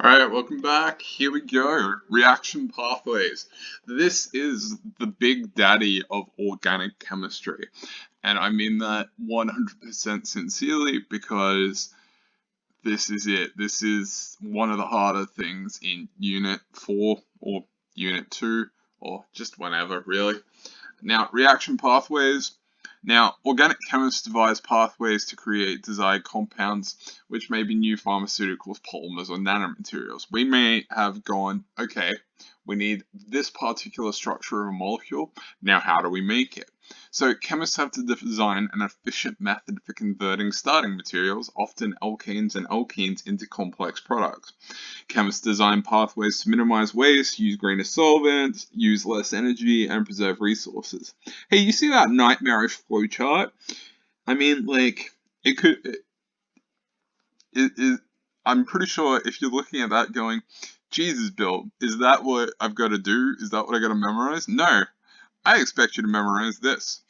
Alright, welcome back. Here we go. Reaction pathways. This is the big daddy of organic chemistry. And I mean that 100% sincerely because this is it. This is one of the harder things in Unit 4 or Unit 2 or just whenever, really. Now, reaction pathways. Now, organic chemists devise pathways to create desired compounds, which may be new pharmaceuticals, polymers, or nanomaterials. We may have gone, okay, we need this particular structure of a molecule. Now, how do we make it? So, chemists have to design an efficient method for converting starting materials, often alkanes and alkenes, into complex products. Chemists design pathways to minimize waste, use greener solvents, use less energy, and preserve resources. Hey, you see that nightmarish flowchart? I mean, like, it could. I'm pretty sure if you're looking at that going, Jesus, Bill, is that what I've got to do? Is that what I got to memorize? No, I expect you to memorize this.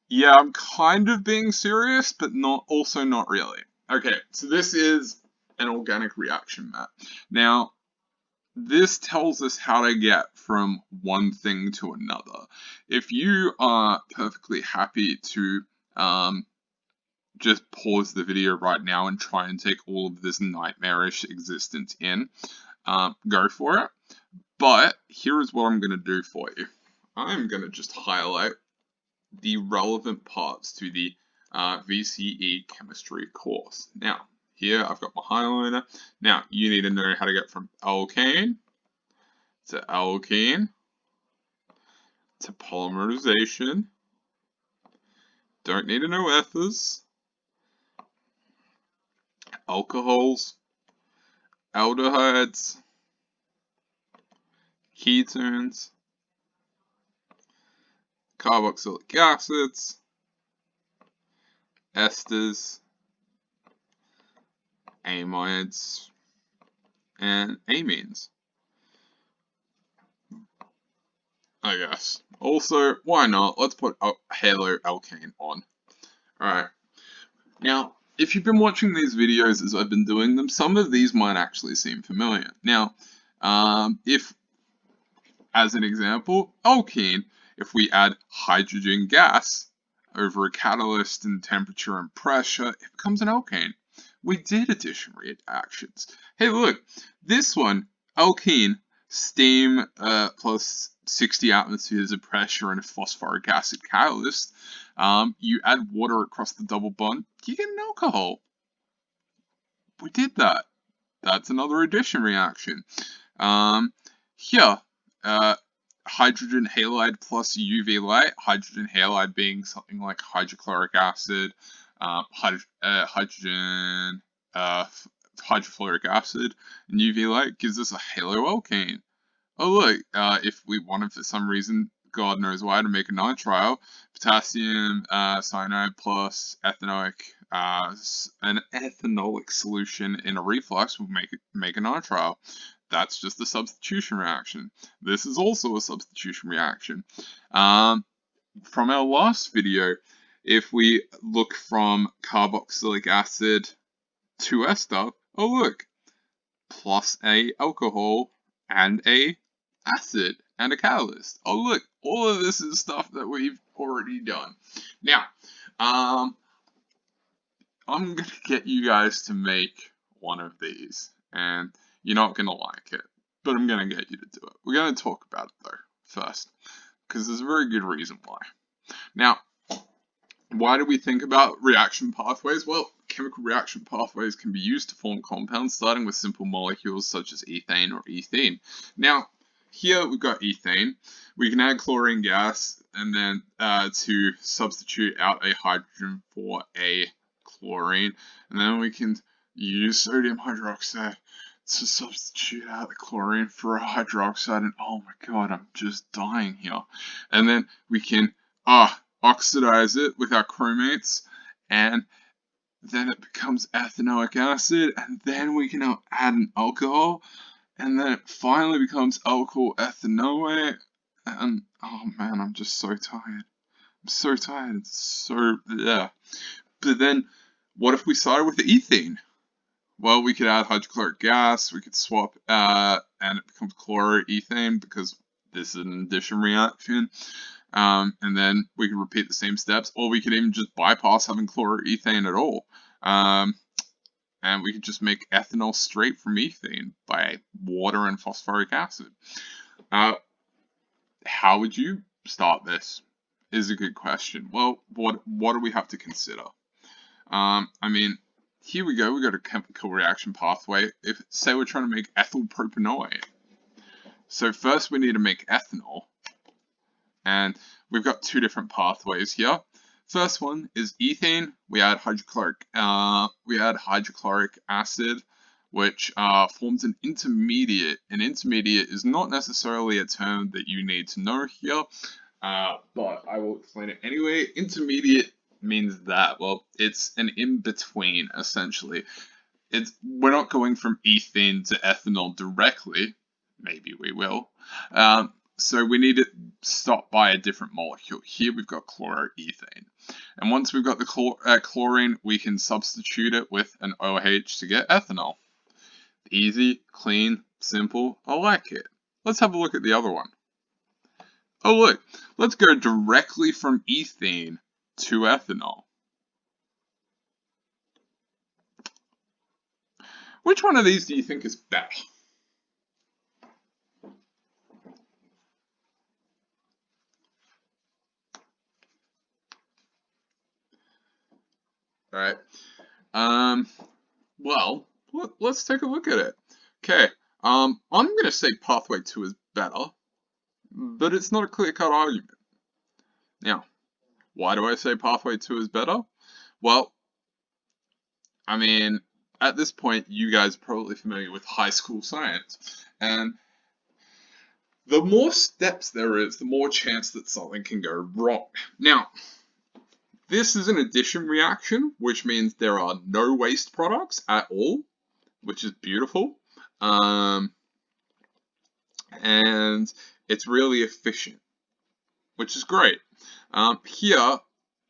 Yeah, I'm kind of being serious, but also not really. Okay, so this is an organic reaction map. Now, this tells us how to get from one thing to another. If you are perfectly happy to just pause the video right now and try and take all of this nightmarish existence in, go for it. But here is what I'm going to do for you. I'm going to just highlight the relevant parts to the VCE chemistry course. Now, here I've got my highlighter. Now, you need to know how to get from alkane to alkene to polymerization. Don't need to know ethers, alcohols, aldehydes, ketones, carboxylic acids, esters, amides, and amines. I guess. Also, why not? Let's put halo alkane on. Alright. Now, if you've been watching these videos as I've been doing them, some of these might actually seem familiar. Now, if, as an example, alkene, if we add hydrogen gas over a catalyst in temperature and pressure, it becomes an alkane. We did addition reactions. Hey, look, this one, alkene, steam plus 60 atmospheres of pressure and a phosphoric acid catalyst. You add water across the double bond, you get an alcohol. We did that. That's another addition reaction. Here, hydrogen halide plus UV light, hydrogen halide being something like hydrochloric acid, hydrogen hydrofluoric acid, and UV light gives us a haloalkane. Oh look, if we wanted for some reason, God knows why, to make a nitrile, potassium cyanide plus ethanoic, an ethanolic solution in a reflux will make a nitrile. That's just a substitution reaction. This is also a substitution reaction. From our last video, if we look from carboxylic acid to ester, oh look, plus a alcohol and a acid and a catalyst. Oh look, all of this is stuff that we've already done. Now, I'm gonna get you guys to make one of these, and you're not gonna like it, but I'm gonna get you to do it. We're gonna talk about it though first, because there's a very good reason why. Now, why do we think about reaction pathways? Well, chemical reaction pathways can be used to form compounds, starting with simple molecules such as ethane or ethene. Now, here we've got ethane. We can add chlorine gas and then to substitute out a hydrogen for a chlorine, and then we can use sodium hydroxide to substitute out the chlorine for a hydroxide, and oh my god, I'm just dying here. And then we can oxidize it with our chromates, and then it becomes ethanoic acid, and then we can add an alcohol, and then it finally becomes alkyl ethanoate, and oh man, I'm just so tired. so tired. So, yeah. But then, what if we started with the ethene? Well, we could add hydrochloric gas, we could swap, and it becomes chloroethane because this is an addition reaction. And then we could repeat the same steps, or we could even just bypass having chloroethane at all. And we could just make ethanol straight from ethane by water and phosphoric acid. How would you start this? Is a good question. Well, what do we have to consider? I mean, here we go. We got a chemical reaction pathway. If say we're trying to make ethyl propanoate, so first we need to make ethanol, and we've got two different pathways here. First one is ethane. We add hydrochloric acid, which forms an intermediate. An intermediate is not necessarily a term that you need to know here, but I will explain it anyway. Intermediate means that, well, it's an in-between, essentially. We're not going from ethane to ethanol directly. Maybe we will. So we need to stop by a different molecule. Here we've got chloroethane. And once we've got the chlorine, we can substitute it with an OH to get ethanol. Easy, clean, simple. I like it. Let's have a look at the other one. Oh look, let's go directly from ethane to ethanol. Which one of these do you think is better? Alright. Well, let's take a look at it. Okay, I'm going to say pathway 2 is better, but it's not a clear-cut argument. Now, why do I say pathway 2 is better? Well, I mean, at this point, you guys are probably familiar with high school science, and the more steps there is, the more chance that something can go wrong. Now, this is an addition reaction, which means there are no waste products at all, which is beautiful. And it's really efficient, which is great. Here,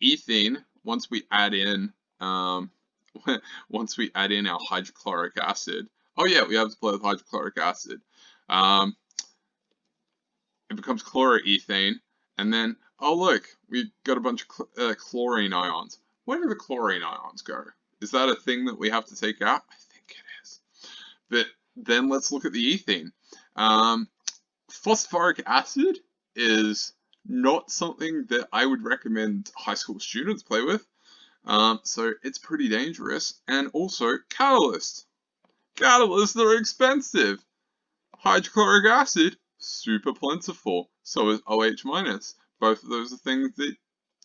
ethene, once we add in our hydrochloric acid, oh yeah, we have to play with hydrochloric acid. It becomes chloroethane, and then, oh look, we got a bunch of chlorine ions. Where do the chlorine ions go? Is that a thing that we have to take out? I think it is. But then let's look at the ethene. Phosphoric acid is not something that I would recommend high school students play with. So it's pretty dangerous. And also, catalysts. Catalysts are expensive. Hydrochloric acid, super plentiful. So is OH minus. Both of those are things that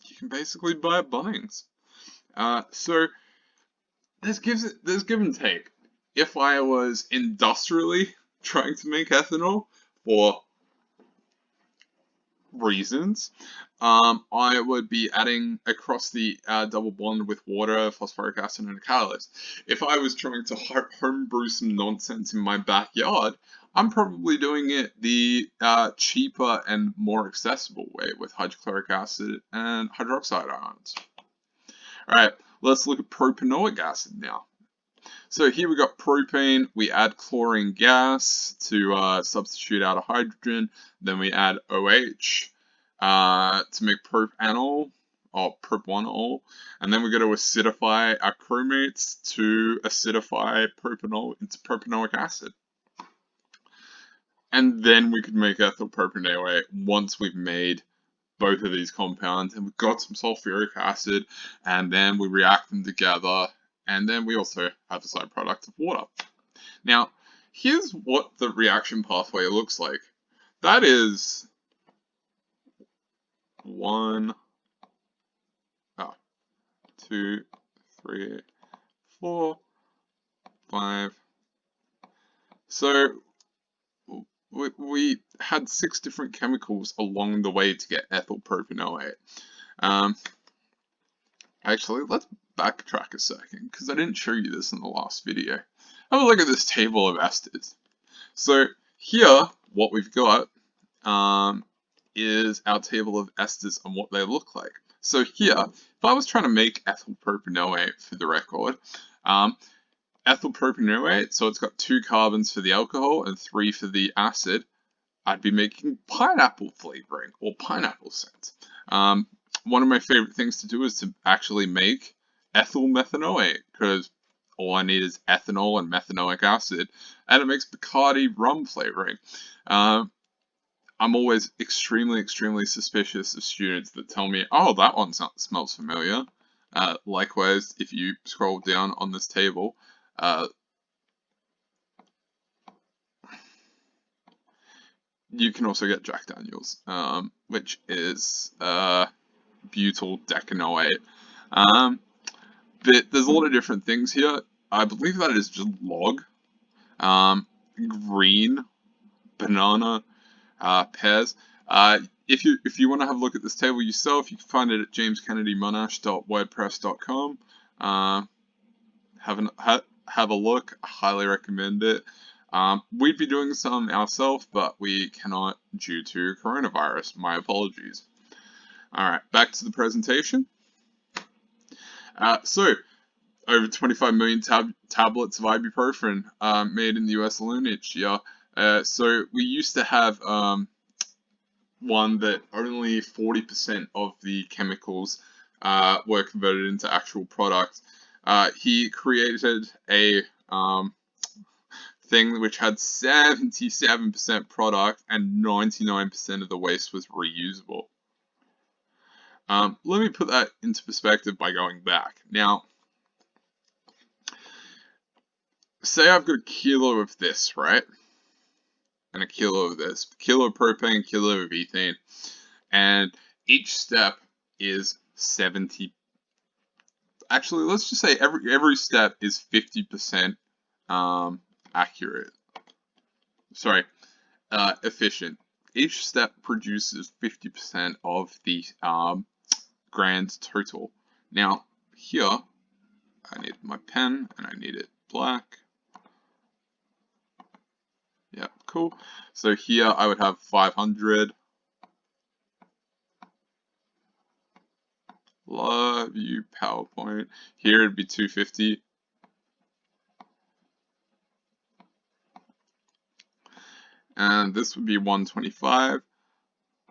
you can basically buy at Bunnings. So there's give and take. If I was industrially trying to make ethanol for reasons, I would be adding across the double bond with water, phosphoric acid, and a catalyst. If I was trying to homebrew some nonsense in my backyard, I'm probably doing it the cheaper and more accessible way with hydrochloric acid and hydroxide ions. Alright, let's look at propanoic acid now. So here we got propane, we add chlorine gas to substitute out a hydrogen, then we add OH to make propanol, or propanol, and then we're going to acidify our chromates to acidify propanol into propanoic acid. And then we could make ethyl propanoate once we've made both of these compounds, and we've got some sulfuric acid, and then we react them together, and then we also have a side product of water. Now, here's what the reaction pathway looks like. That is 1, 2, 3, 4, 5. So we had 6 different chemicals along the way to get ethyl propanoate. Actually, let's backtrack a second, because I didn't show you this in the last video. Have a look at this table of esters. So here, what we've got, is our table of esters and what they look like. So here, if I was trying to make ethyl propanoate for the record, ethyl propanoate, so it's got 2 carbons for the alcohol and 3 for the acid, I'd be making pineapple flavoring or pineapple scent. One of my favorite things to do is to actually make ethyl methanoate, because all I need is ethanol and methanoic acid, and it makes Bacardi rum flavoring. I'm always extremely suspicious of students that tell me, oh, that one smells familiar. Likewise, if you scroll down on this table, you can also get Jack Daniels, which is butyl decanoate. But there's a lot of different things here. I believe that is just log, green, banana, pears. If you want to have a look at this table yourself, you can find it at jameskennedymonash.wordpress.com. Have a look. I highly recommend it. We'd be doing some ourselves, but we cannot due to coronavirus. My apologies. Alright, back to the presentation. So, over 25 million tablets of ibuprofen made in the US alone each year. So, we used to have one that only 40% of the chemicals were converted into actual products. He created a thing which had 77% product and 99% of the waste was reusable. Let me put that into perspective by going back. Now, say I've got a kilo of this, right? And a kilo of this. Kilo of propane, kilo of ethane. And each step is 70. Actually, let's just say every step is 50% accurate. Sorry, efficient. Each step produces 50% of the grand total. Now, here, I need my pen, and I need it black. Yeah, cool. So here I would have 500. Love you, PowerPoint. Here it'd be 250. And this would be 125.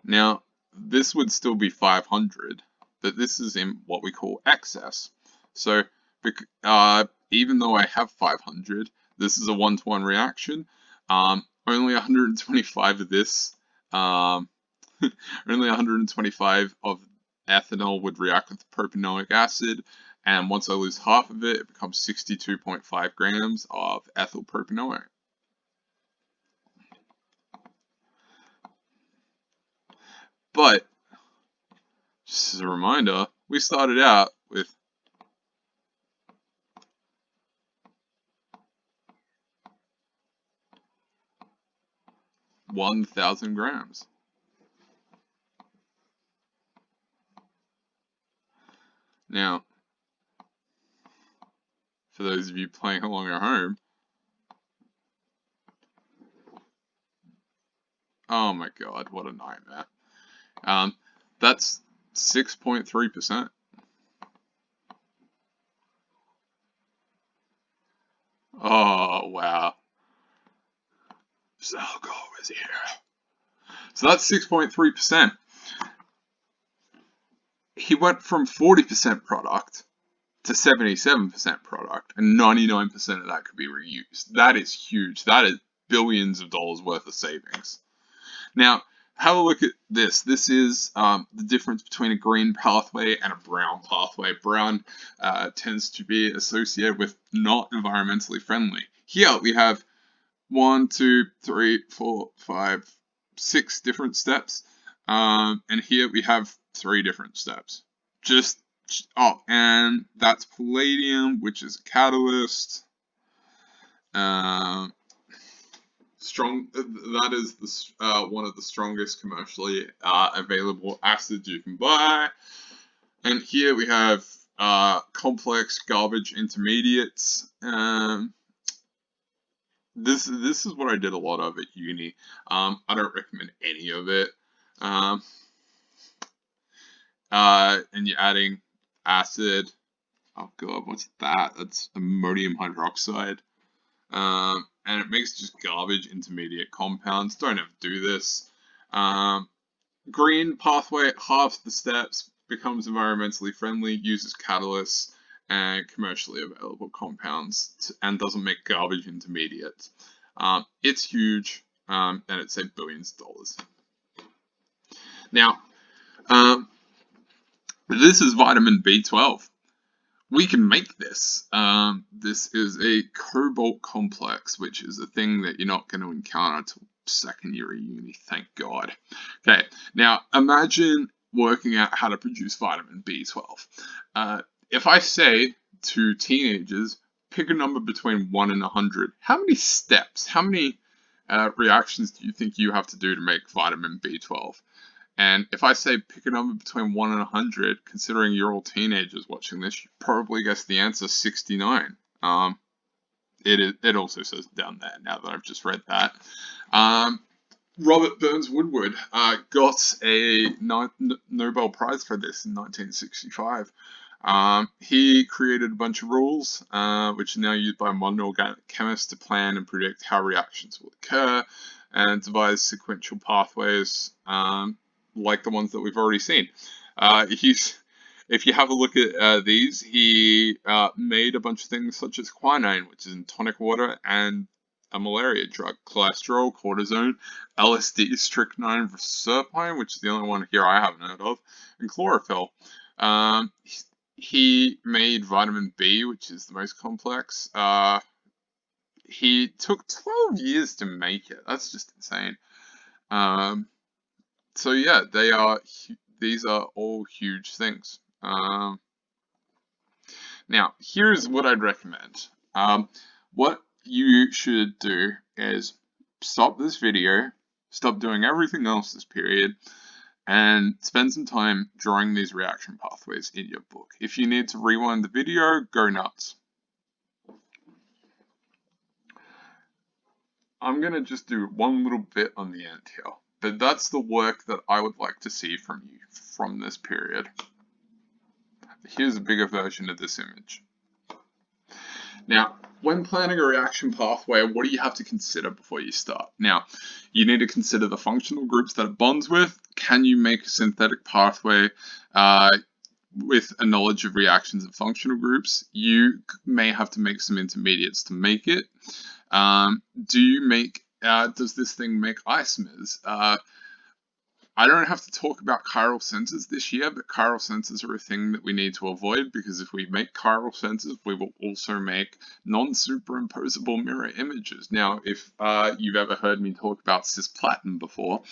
Now, this would still be 500, but this is in what we call excess. So, even though I have 500, this is a 1-to-1 reaction. Only 125 of this, only 125 of ethanol would react with propanoic acid, and once I lose half of it, it becomes 62.5 grams of ethyl propanoate. But, just as a reminder, we started out with 1,000 grams. Now, for those of you playing along at home, oh my god, what a nightmare. That's 6.3%. Oh, wow. Zalgo is here. So that's 6.3%. He went from 40% product to 77% product, and 99% of that could be reused. That is huge. That is billions of dollars worth of savings. Now, have a look at this. This is the difference between a green pathway and a brown pathway. Brown tends to be associated with not environmentally friendly. Here we have 1, 2, 3, 4, 5, 6 different steps. And here we have 3 different steps. And that's palladium, which is a catalyst. That is one of the strongest commercially available acids you can buy. And here we have complex garbage intermediates. This is what I did a lot of at uni. I don't recommend any of it. Um, and you're adding acid. Oh god, what's that? That's ammonium hydroxide. And it makes just garbage intermediate compounds. Don't ever do this. Green pathway halves the steps, becomes environmentally friendly, uses catalysts and commercially available compounds, and doesn't make garbage intermediates. It's huge, and it saved billions of dollars. Now, this is vitamin B12. We can make this. This is a cobalt complex, which is a thing that you're not going to encounter until second year of uni, thank God. Okay, now imagine working out how to produce vitamin B12. If I say to teenagers, pick a number between 1 and 100, how many steps, how many reactions do you think you have to do to make vitamin B12? And if I say pick a number between 1 and 100, considering you're all teenagers watching this, you probably guess the answer 69. It also says down there now that I've just read that. Robert Burns Woodward got a Nobel Prize for this in 1965. He created a bunch of rules, which are now used by modern organic chemists to plan and predict how reactions will occur, and devise sequential pathways like the ones that we've already seen. If you have a look at these, he made a bunch of things such as quinine, which is in tonic water, and a malaria drug, cholesterol, cortisone, LSD, strychnine, serpine, which is the only one here I haven't heard of, and chlorophyll. He made vitamin B, which is the most complex. He took 12 years to make it. That's just insane. So yeah, these are all huge things. Now, here's what I'd recommend. What you should do is stop this video, stop doing everything else this period, and spend some time drawing these reaction pathways in your book. If you need to rewind the video, go nuts. I'm going to just do one little bit on the end here, but that's the work that I would like to see from you from this period. Here's a bigger version of this image. Now, when planning a reaction pathway, what do you have to consider before you start? Now, you need to consider the functional groups that it bonds with. Can you make a synthetic pathway with a knowledge of reactions and functional groups? You may have to make some intermediates to make it. Does this thing make isomers? I don't have to talk about chiral sensors this year, but chiral sensors are a thing that we need to avoid, because if we make chiral sensors, we will also make non-superimposable mirror images. Now, if you've ever heard me talk about cisplatin before,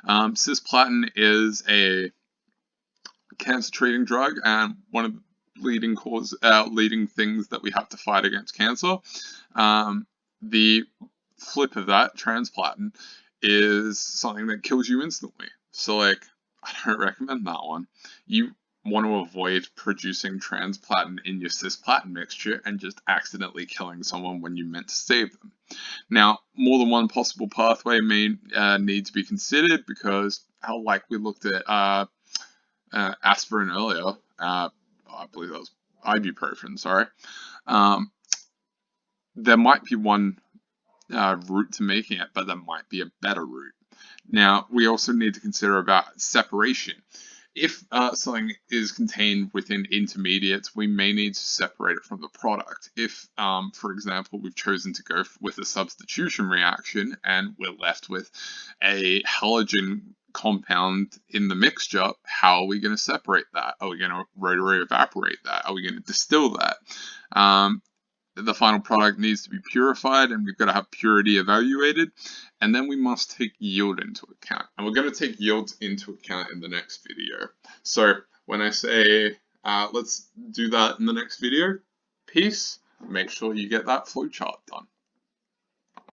cisplatin is a cancer-treating drug and one of the leading things that we have to fight against cancer. The flip of that, transplatin, is something that kills you instantly. So, like, I don't recommend that one. You want to avoid producing transplatin in your cisplatin mixture and just accidentally killing someone when you meant to save them. Now, more than one possible pathway may need to be considered, because like we looked at aspirin earlier, I believe that was ibuprofen, sorry. There might be one route to making it, but there might be a better route. Now, we also need to consider about separation. If something is contained within intermediates, we may need to separate it from the product. If, for example, we've chosen to go with a substitution reaction and we're left with a halogen compound in the mixture, how are we going to separate that? Are we going to rotary evaporate that? Are we going to distill that? The final product needs to be purified, and we've got to have purity evaluated, and then we must take yield into account. And we're going to take yields into account in the next video. So when I say let's do that in the next video, peace, make sure you get that flowchart done.